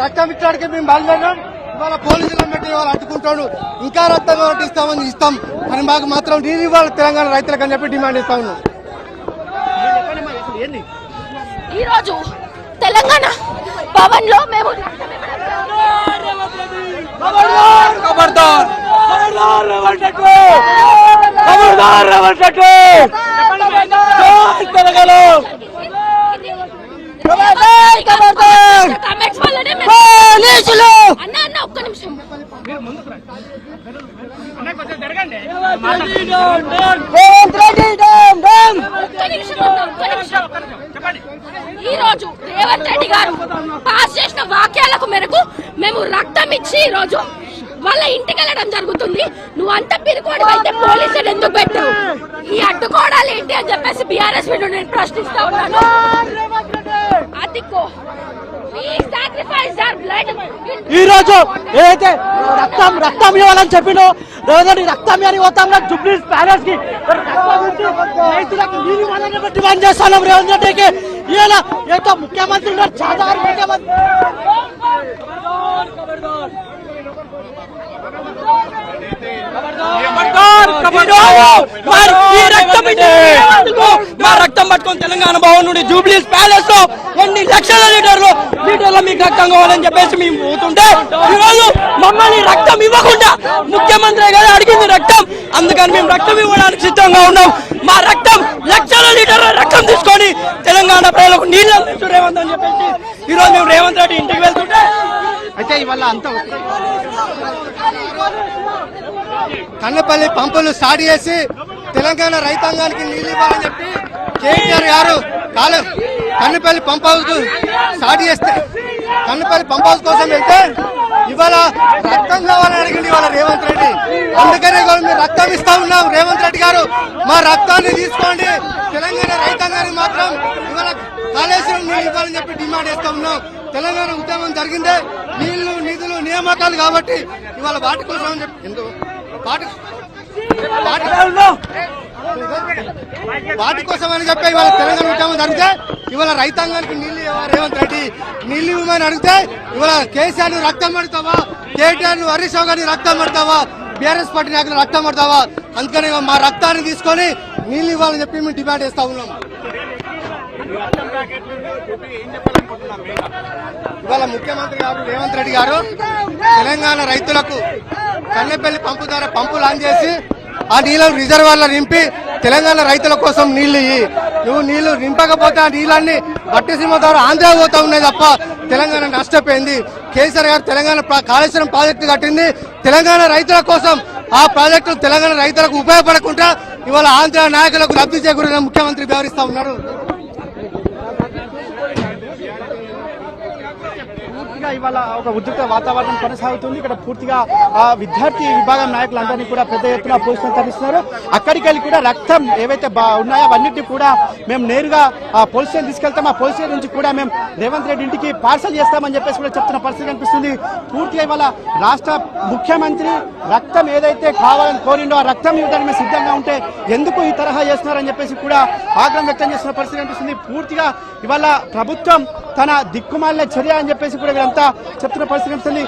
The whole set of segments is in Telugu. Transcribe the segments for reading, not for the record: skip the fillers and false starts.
రక్తం ఇచ్చడానికి మేము బయలుదేరాం. ఇవాళ పోలీసులను పెట్టి ఇవాళ అడ్డుకుంటాడు. ఇంకా రక్తం ఇస్తామని ఇస్తాం అని మాకు మాత్రం నేను ఇవాళ తెలంగాణ రైతులకు అని చెప్పి డిమాండ్ ఇస్తా ఉన్నాం. ఈ రోజు తెలంగాణ భవన్ లో మేము ఒక్క నిమిషం ఈ రోజు రేవంత్ రెడ్డి గారు పాస్ చేసిన వాక్యాలకు మేరకు మేము రక్తం ఇచ్చి ఈ రోజు వాళ్ళ ఇంటికి వెళ్ళడం జరుగుతుంది. నువ్వు అంత పిరుకోవడం అయితే పోలీసులు ఎందుకు పెట్టావు? ఈ అడ్డుకోవడాలు ఏంటి అని చెప్పేసి బీఆర్ఎస్ మీద నేను ప్రశ్నిస్తా ఉన్నాను. ఈ రోజు ఏదైతే రక్తం ఇవ్వాలని చెప్పినో రేవంత్ రక్తం అని పోతాం జూబ్లీస్ ప్యాలెస్ కి రైతులకు నీళ్ళు ఇవ్వాలని డిమాండ్ చేస్తున్నాం. రేవంత్ రెడ్డికి ఇలా ఏదో ముఖ్యమంత్రి ఉన్నారు చాదారు ముఖ్యమంత్రి రక్తం పట్టుకొని తెలంగాణ భవన్ నుండి జూబ్లీస్ ప్యాలెస్ లో ఎన్ని లక్షల లీటర్లు మీకు రక్తం కావాలని చెప్పేసి మేము పోతుంటే ఈరోజు మమ్మల్ని రక్తం ఇవ్వకుండా ముఖ్యమంత్రి గారు అడిగింది రక్తం, అందుకని మేము రక్తం ఇవ్వడానికి సిద్ధంగా ఉన్నాం. మా రక్తం లక్షల లీటర్ల రక్తం తీసుకొని తెలంగాణ ప్రజలకు నీళ్ళు అందించు రేవంత్ అని చెప్పేసి ఈరోజు మేము రేవంత్ రెడ్డి ఇంటికి వెళ్తుంటే అయితే ఇవాళ అంతా కన్నపల్లి పంపులు స్టార్ట్ చేసి తెలంగాణ రైతాంగానికి నీళ్ళు ఇవ్వాలని చెప్పి కేటీఆర్ గారు కన్నపల్లి పంప్ హౌస్ స్టార్ట్ చేస్తే కన్నపల్లి పంప్ హౌస్ కోసం వెళ్తే ఇవాళ రక్తం కావాలని అడిగింది ఇవాళ రేవంత్ రెడ్డి. అందుకనే మేము రక్తం ఇస్తా ఉన్నాం. రేవంత్ రెడ్డి గారు మా రక్తాన్ని తీసుకోండి, తెలంగాణ రైతాంగానికి మాత్రం ఇవాళ కాళేశ్వరం నీళ్ళు ఇవ్వాలని చెప్పి డిమాండ్ చేస్తా ఉన్నాం. తెలంగాణ ఉద్యమం జరిగిందే నీళ్లు నిధులు నియామకాలు కాబట్టి ఇవాళ వాటి కోసం అని చెప్పి వాటి కోసం అని చెప్పి ఇవాళ తెలంగాణ ఉద్యమం జరిగితే ఇవాళ రైతాంగానికి నీళ్లు రేవంత్ రెడ్డి నీళ్లు ఇవ్వమని అడిగితే ఇవాళ కేసీఆర్ ను రక్తం పడతావా, కేటీఆర్ ను హరీష్ రావు గారిని రక్తం పడతావా, బీఆర్ఎస్ పార్టీ నాయకులు రక్తం పడతావా? అందుకని మా రక్తాన్ని తీసుకొని నీళ్లు ఇవ్వాలని చెప్పి మేము డిమాండ్ చేస్తా ఉన్నాం. ఇవాళ ముఖ్యమంత్రి గారు రేవంత్ రెడ్డి గారు తెలంగాణ రైతులకు కన్నెపల్లి పంపు ద్వారా పంపు లాంచ్ చేసి ఆ నీళ్ళను రిజర్వాయర్లో నింపి తెలంగాణ రైతుల కోసం నీళ్లు నువ్వు నీళ్లు నింపకపోతే ఆ నీళ్ళన్ని బట్టిసీమ ద్వారా ఆంధ్ర పోతా ఉన్నాయి తప్ప తెలంగాణ నష్టపోయింది. కేసీఆర్ గారు తెలంగాణ కాళేశ్వరం ప్రాజెక్టు కట్టింది తెలంగాణ రైతుల కోసం. ఆ ప్రాజెక్టు తెలంగాణ రైతులకు ఉపయోగపడకుండా ఇవాళ ఆంధ్ర నాయకులకు లబ్ధి చేకూరిన ముఖ్యమంత్రి వ్యవహరిస్తా ఉన్నారు. ఇవాళ ఒక ఉద్రిక్త వాతావరణం కొనసాగుతుంది. ఇక్కడ పూర్తిగా విద్యార్థి విభాగం నాయకులందరినీ కూడా పెద్ద ఎత్తున పోలీసులు తరలిస్తున్నారు. అక్కడికి వెళ్ళి కూడా రక్తం ఏవైతే ఉన్నాయో అవన్నిటిని కూడా మేము నేరుగా పోలీస్ స్టేషన్ తీసుకెళ్తాం. ఆ పోలీస్ స్టేషన్ నుంచి కూడా మేము రేవంత్ రెడ్డి ఇంటికి పార్సల్ చేస్తామని చెప్పేసి కూడా చెప్తున్న పరిస్థితి కనిపిస్తుంది. పూర్తిగా ఇవాళ రాష్ట్ర ముఖ్యమంత్రి రక్తం ఏదైతే కావాలని కోరిండో ఆ రక్తం ఇవ్వడానికి మేము సిద్ధంగా ఉంటే ఎందుకు ఈ తరహా చేస్తున్నారని చెప్పేసి కూడా ఆగ్రహం వ్యక్తం చేస్తున్న పరిస్థితి కనిపిస్తుంది. పూర్తిగా ఇవాళ ప్రభుత్వం తన దిక్కుమాలిన చర్య అని చెప్పేసి కూడా వీరంతా చెప్తున్న పరిస్థితి కనిపిస్తుంది.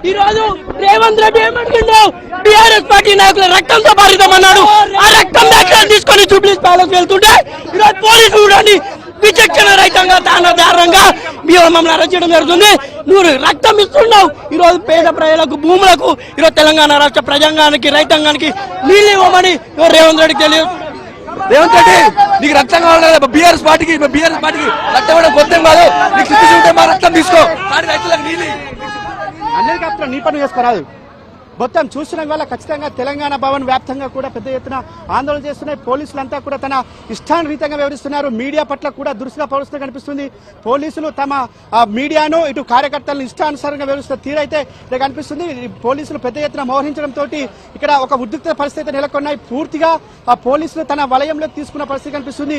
ఈ రోజు రేవంత్ రెడ్డి ఏమంటున్నావు, బీఆర్ఎస్ పార్టీ నాయకుల రక్తంతో బాధితమన్నాడు. ఆ రక్తం దాఖలు తీసుకొని జూబ్లీస్ ప్యాలెస్ వెళ్తుంటే ఈరోజు పోలీసులు చూడండి విచక్షణ రహితంగా దారుణంగా మమ్మల్ని అరెస్ట్ చేయడం జరుగుతుంది. నువ్వు రక్తం ఇస్తున్నావు. ఈరోజు పేద ప్రజలకు భూములకు ఈరోజు తెలంగాణ రాష్ట్ర ప్రజాంగానికి రైతాంగానికి నీళ్ళు ఇవ్వమని రేవంత్ రెడ్డికి తెలియదు. రేవంత్ రెడ్డి నీకు రక్తం కావాలి కదా, బీఆర్ఎస్ పార్టీకి రక్తం ఇవ్వడం కొత్త కాదు. నీకు సిద్ధి ఉంటే మా రక్తం తీసుకో, కానీ రైతులకు నీళ్ళు అన్నిటికీ నీ పని చేసుకోరాదు. మొత్తం చూసిన వల్ల ఖచ్చితంగా తెలంగాణ భవన్ వ్యాప్తంగా కూడా పెద్ద ఎత్తున ఆందోళన చేస్తున్నాయి. పోలీసులంతా కూడా తన ఇష్టానురీతంగా వ్యవహరిస్తున్నారు. మీడియా పట్ల కూడా దురుసుగా పౌరుస్తుగా కనిపిస్తుంది. పోలీసులు తమ మీడియాను ఇటు కార్యకర్తలను ఇష్టానుసారంగా వ్యవహరిస్తున్న తీరైతే ఇక్కడ కనిపిస్తుంది. పోలీసులు పెద్ద ఎత్తున మోహరించడంతో ఇక్కడ ఒక ఉద్రిక్త పరిస్థితి నెలకొన్నాయి. పూర్తిగా ఆ పోలీసులు తన వలయంలోకి తీసుకున్న పరిస్థితి కనిపిస్తుంది.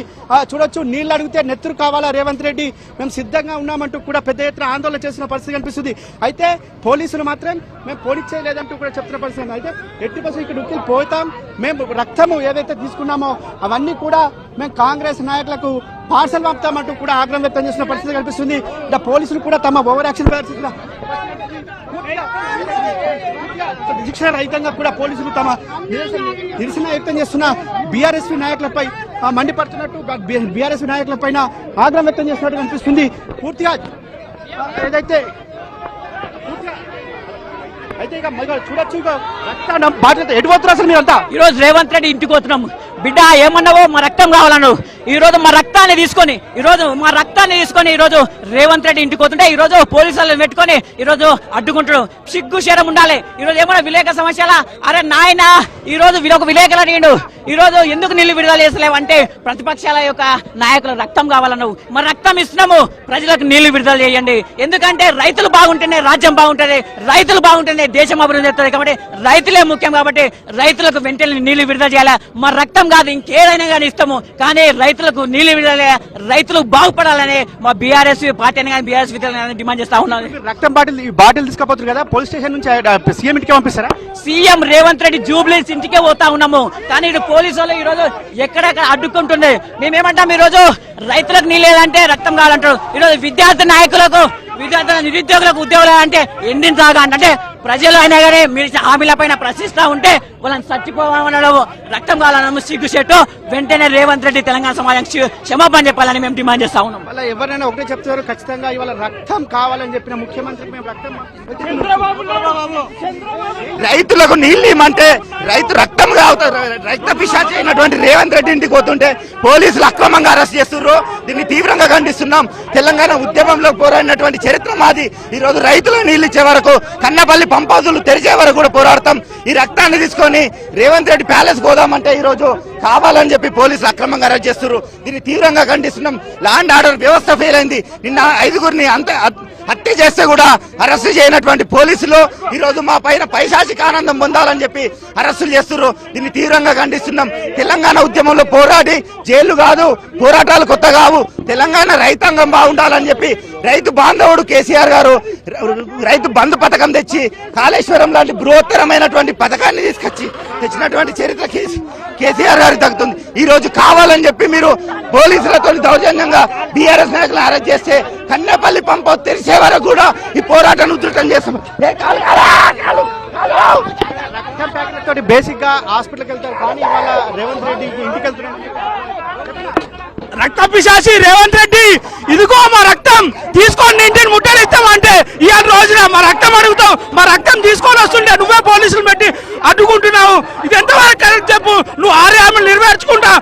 చూడొచ్చు, నీళ్లు అడిగితే నెత్తురు కావాలా రేవంత్ రెడ్డి, మేము సిద్ధంగా ఉన్నామంటూ కూడా పెద్ద ఎత్తున ఆందోళన చేసిన పరిస్థితి కనిపిస్తుంది. అయితే పోలీసులు మాత్రం మేము పోలీస్ చేయలేదంటూ కూడా చెప్తున్న పరిస్థితి. అయితే 80% ఇక్కడ ఉక్కిలు పోతాం, మేము రక్తము ఏదైతే తీసుకున్నామో అవన్నీ కూడా మేము కాంగ్రెస్ నాయకులకు పార్సల్ పంపుతామంటూ కూడా ఆగ్రహం వ్యక్తం చేసిన పరిస్థితి కనిపిస్తుంది. ఇక్కడ పోలీసులు కూడా తమ ఓవర్ యాక్షన్ నిరీక్షణ రహితంగా కూడా పోలీసులు తమ నిరసన వ్యక్తం చేస్తున్న బీఆర్ఎస్పీ నాయకులపై మండిపడుతున్నట్టు, బీఆర్ఎస్పీ నాయకుల పైన ఆగ్రహం వ్యక్తం చేస్తున్నట్టు కనిపిస్తుంది. పూర్తిగా ఏదైతే అయితే ఇక చూడొచ్చు, ఇక రక్తం బాధ్యత ఎటుపోతున్నారు అసలు మీరంతా? ఈ రోజు రేవంత్ రెడ్డి ఇంటికి వస్తున్నాము. బిడ్డ ఏమన్నావో మా రక్తం కావాలన్నావు. ఈ రోజు మా రక్తాన్ని తీసుకొని ఈ రోజు రేవంత్ రెడ్డి ఇంటికి పోతుంటే ఈ రోజు పోలీసులను పెట్టుకొని ఈ రోజు అడ్డుకుంటాడు. సిగ్గు శరం ఉండాలి. ఈ రోజు ఏమన్నా విలేక సమస్యలా? అరే నాయన, ఈ రోజు ఒక విలేకరు అడిగిండు, ఈ రోజు ఎందుకు నీళ్లు విడుదల చేస్తలేవు అంటే ప్రతిపక్షాల యొక్క నాయకుల రక్తం కావాలన్నావు. మరి రక్తం ఇస్తున్నాము, ప్రజలకు నీళ్లు విడుదల చేయండి. ఎందుకంటే రైతులు బాగుంటేనే రాజ్యం బాగుంటుంది, రైతులు బాగుంటేనే దేశం అభివృద్ధి చెప్తుంది. కాబట్టి రైతులే ముఖ్యం. కాబట్టి రైతులకు వెంటనే నీళ్లు విడుదల చేయాలా. మా రక్తం కాదు ఇంకేదైనా కానీ ఇస్తాము, కానీ రైతులకు నీళ్లు విడుదల, రైతులు బాగుపడాలని మా బీఆర్ఎస్ పార్టీ అని కానీ బీఆర్ఎస్ డిమాండ్ చేస్తా ఉన్నాను. రక్తం బాటిల్ తీసుకుపోతారు కదా, పోలీస్ స్టేషన్ నుంచి సీఎం ఇంటికి పంపిస్తారా? సీఎం రేవంత్ రెడ్డి జూబ్లీస్ ఇంటికే పోతా ఉన్నాము, కానీ ఇటు పోలీసు వాళ్ళు ఈ రోజు ఎక్కడెక్కడ అడ్డుకుంటుంది. మేమేమంటాం, ఈ రోజు రైతులకు నీళ్ళు లేదంటే రక్తం కావాలంటారు. ఈ రోజు విద్యార్థి నాయకులకు, నిరుద్యోగులకు ఉద్యోగాలు అంటే ఎండిన సాగా అంటే ప్రజలు అయినా కానీ మీరు హామీల పైన ప్రశ్నిస్తా ఉంటే వాళ్ళని చచ్చిపోవాలనడం, రక్తం కావాలనడం సిగ్గుచేటు. వెంటనే రేవంత్ రెడ్డి తెలంగాణ సమాజం క్షమాపణ చెప్పాలని మేము డిమాండ్ చేస్తా ఉన్నాం. మళ్ళీ ఎవరైనా ఒకటే చెప్తారు, ఖచ్చితంగా ఇవాళ రక్తం కావాలని చెప్పిన ముఖ్యమంత్రి మేము రక్తం రైతులకు నీళ్ళు ఇమ్మంటే రైతు రక్తం కావుతారు. రక్త పిశాచి అయినటువంటి రేవంత్ రెడ్డి ఇంటికి పోతుంటే పోలీసులు అక్రమంగా అరెస్ట్ చేస్తున్నారు. దీన్ని తీవ్రంగా ఖండిస్తున్నాం. తెలంగాణ ఉద్యమంలో పోరాడినటువంటి చరిత్ర మాది. ఈ రోజు రైతులకు నీళ్లు ఇచ్చే వరకు, కన్నపల్లి పంప్ హౌజులు తెరిచే వరకు కూడా పోరాడతాం. ఈ రక్తాన్ని తీసుకొని రేవంత్ రెడ్డి ప్యాలెస్ పోదామంటే ఈ రోజు కావాలని చెప్పి పోలీసులు అక్రమంగా అరెస్ట్ చేస్తున్నారు. దీన్ని తీవ్రంగా ఖండిస్తున్నాం. లా అండ్ ఆర్డర్ వ్యవస్థ ఫెయిల్ అయింది. నిన్న 5గురిని హత్య చేస్తే కూడా అరెస్టు చేయనటువంటి పోలీసులు ఈ రోజు మా పైన పైశాచిక ఆనందం పొందాలని చెప్పి అరెస్టులు చేస్తున్నారు. దీన్ని తీవ్రంగా ఖండిస్తున్నాం. తెలంగాణ ఉద్యమంలో పోరాడి జైలు కాదు, పోరాటాలు కొత్త కావు. తెలంగాణ రైతాంగం బాగుండాలని చెప్పి రైతు బాంధవుడు కేసీఆర్ గారు రైతు బంధు పథకం తెచ్చి కాళేశ్వరం లాంటి బృహత్తరమైనటువంటి పథకాన్ని తెచ్చినటువంటి చరిత్ర కేసీఆర్ గారికి తగ్గుతుంది. ఈ రోజు కావాలని చెప్పి మీరు పోలీసులతో దౌర్జన్యంగా బీఆర్ఎస్ నాయకులను అరెస్ట్ చేస్తే కన్నెపల్లి పంప్ తెరిచే వరకు కూడా ఈ పోరాటాన్ని ఉధృతం చేస్తాం. రక్తం ప్యాకెట్ తోటి బేసిక్ గా హాస్పిటల్కి వెళ్తారు, కానీ ఇవాళ రేవంత్ రెడ్డి ఇంటికి వెళ్తున్నారు. రక్త పిశాచి రేవంత్ రెడ్డి, ఇదిగో మా రక్తం తీసుకొని ఇంటిని ముట్టడిస్తామంటే ఇవాళ రోజున మా రక్తం అడుగుతాం, మా రక్తం తీసుకొని వస్తుంటే నువ్వే పోలీసులు పెట్టి అడ్డుకుంటున్నావు. ఇది ఎంతవరకు కరెక్ట్ చెప్పు? నువ్వు 6 హామీలు నెరవేర్చుకుంటా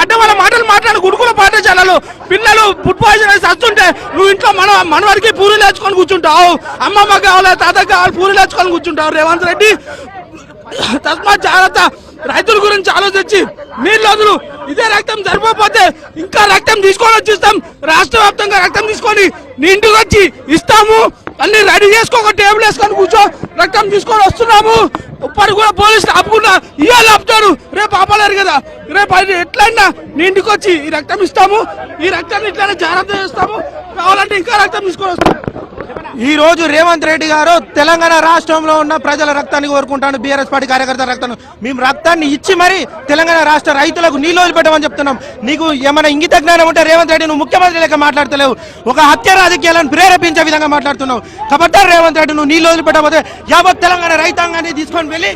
అడ్డమైన మాటలు మాట్లాడి గురుకుల పాఠశాలలు పిల్లలు ఫుడ్ పాయిజన్ వేసి వస్తుంటే నువ్వు ఇంట్లో మనవరికి పూరీలు వేసుకొని కూర్చుంటావు. అమ్మమ్మ కావాలి, తాత కావాలి, పూరీలు వేసుకొని కూర్చుంటావు. రేవంత్ రెడ్డి తస్మాత్ జాగ్రత్త. రైతుల గురించి ఆలోచించి నీళ్ళు వదులు. ఇదే రక్తం సరిపోతే ఇంకా రక్తం తీసుకొని వచ్చిస్తాం. రాష్ట్ర వ్యాప్తంగా రక్తం తీసుకొని నీ ఇంటికి వచ్చి ఇస్తాము. అన్ని రెడీ చేసుకో, ఒక టేబుల్ వేసుకొని కూర్చో. రక్తం తీసుకొని వస్తున్నాము. ఇప్పటి కూడా పోలీసులు ఆపుకున్నా, ఇవాళ ఆపుతాడు, రేపు ఆపలేరు కదా. రేపు ఎట్లయినా నీ ఇంటికి వచ్చి ఈ రక్తం ఇస్తాము. ఈ రక్తాన్ని ఇట్లనే జాగ్రత్త చేస్తాము. కావాలంటే ఇంకా రక్తం తీసుకొని వస్తాము. ఈ రోజు రేవంత్ రెడ్డి గారు తెలంగాణ రాష్ట్రంలో ఉన్న ప్రజల రక్తాన్ని కోరుకుంటాను, బీఆర్ఎస్ పార్టీ కార్యకర్తల రక్తాన్ని. మేము రక్తాన్ని ఇచ్చి మరి తెలంగాణ రాష్ట్ర రైతులకు నీళ్ళు వదిలిపెట్టమని చెప్తున్నాం. నీకు ఏమైనా ఇంగిత జ్ఞానం ఉంటే రేవంత్ రెడ్డి నువ్వు ముఖ్యమంత్రి లెక్క మాట్లాడతలేవు, ఒక హత్య రాజకీయాలను ప్రేరేపించే విధంగా మాట్లాడుతున్నావు. కాబట్టి రేవంత్ రెడ్డి నువ్వు నీళ్ళు వదిలిపెట్టకపోతే యావత్ తెలంగాణ రైతాంగాన్ని తీసుకొని వెళ్ళి